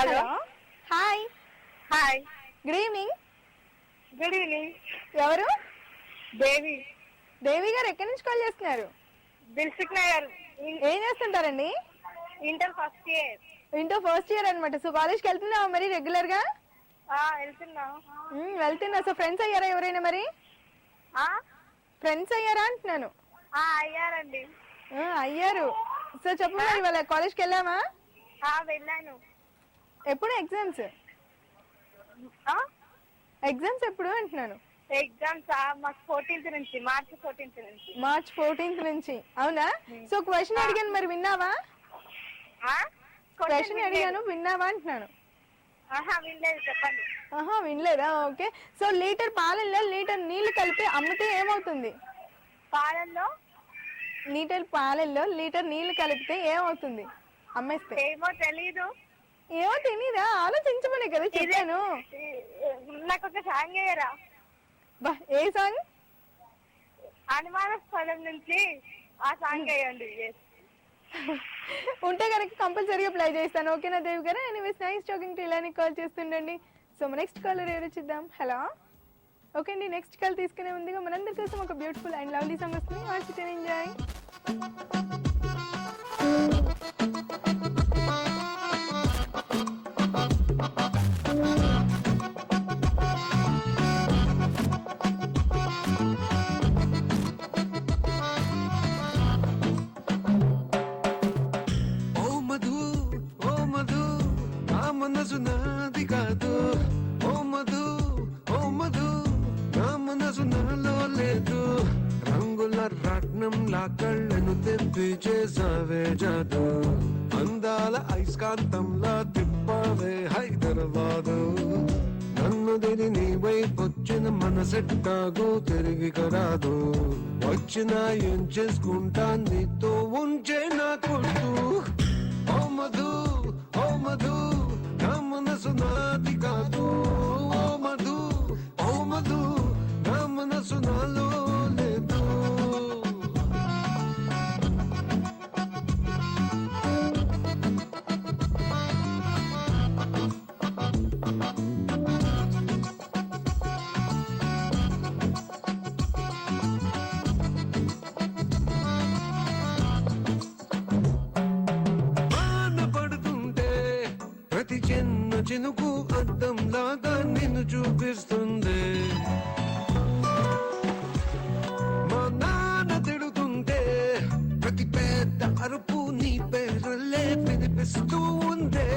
Hello hi hi good evening. Good evening. ఎవరు? దేవి. దేవి గారు ఎక్కడి నుంచి కాల్ చేస్తున్నారు? దిల్సుఖ్ నగర్. ఏం చేస్తుంటారండి? Inter first year. Inter first year అనమాట. సో కాలేజ్కి వెళ్తున్నావా మరి రెగ్యులర్ గా? వెళ్తున్నా. వెళ్తున్నా. సో ఫ్రెండ్స్ అయ్యారా ఎవరైనా మరి? ఫ్రెండ్స్ అయ్యారా అంటున్నాను. అయ్యారండి. అయ్యారు. సో చెప్పు మరి వాళ్ళ కాలేజ్కి వెళ్ళామా? వెళ్ళాను. ఎప్పుడు ఎగ్జామ్స్? ఎగ్జామ్స్ ఎప్పుడు అంటున్నాను. ఎగ్జామ్స్ మాకు 14th నుంచి, మార్చ్ 14th నుంచి. మార్చ్ 14th నుంచి. అవునా? సో క్వశ్చన్ అడిగాను, మరి విన్నావా? క్వశ్చన్ అడిగాను, విన్నావా అంటున్నాను. వినలేదు, చెప్పండి. వినలేదా? ఓకే. సో లీటర్ పాలల్లో లీటర్ నీళ్లు కలిపి అమ్మితే ఏమవుతుంది? పాలల్లో లీటర్ పాలల్లో లీటర్ నీళ్లు కలిపితే ఏమవుతుంది అమ్మేస్తే? ఏమో తెలీదు. ఏమో తెలీదా? ఆలోచించమనే కదా చెప్పాను. నాకు ఒక సాంగ్ అయ్యారా? ఏ సాంగ్? అనుమానాస్పదం నుంచి ఆ సాంగ్ అయ్యండి. ఉంటే కనుక కంపల్సరీగా ప్లే చేస్తాను. ఓకేనా దేవి గారు? ఎనీవేస్ నైస్ టాకింగ్ టు ఇలానే కాల్ చేస్తుండండి. సో నెక్స్ట్ కాలర్ ఎవరు చూద్దాం. హలో. ఓకే అండి, నెక్స్ట్ కాల్ తీసుకునే ముందుగా మనందరి కోసం ఒక బ్యూటిఫుల్ అండ్ లవ్లీ సాంగ్ వస్తుంది. Watch it and enjoy. మనసు నాది కాదు. ఓ మధు, ఓ మధు, నా మనసు నాలో లేదు. రంగుల రత్నంలా కళ్ళను తెప్పి చేసావే జాదు. అందాల ఐస్కాంతంలా తిప్పావే హైదరాబాదు. నన్ను దిని నీ వైపొచ్చిన మనసెట్టాగు తిరిగి కరాదు. వచ్చినా ఏం చేసుకుంటా నీతో ఉంచే నా కొట్టు. ఓ మధు, ఓ మధు, నా మనసు నాది కాదు. ఓ మధు, ఓ మధు, నా మనసు నాలో లేదు. ప్రతి చిన్న చినుకు అద్దం లాగా నిన్ను చూపిస్తుంది. మా నాన్న తిడుతుంటే ప్రతి పెద్ద అరుపు నీ పేరల్లే వినిపిస్తూ ఉందే.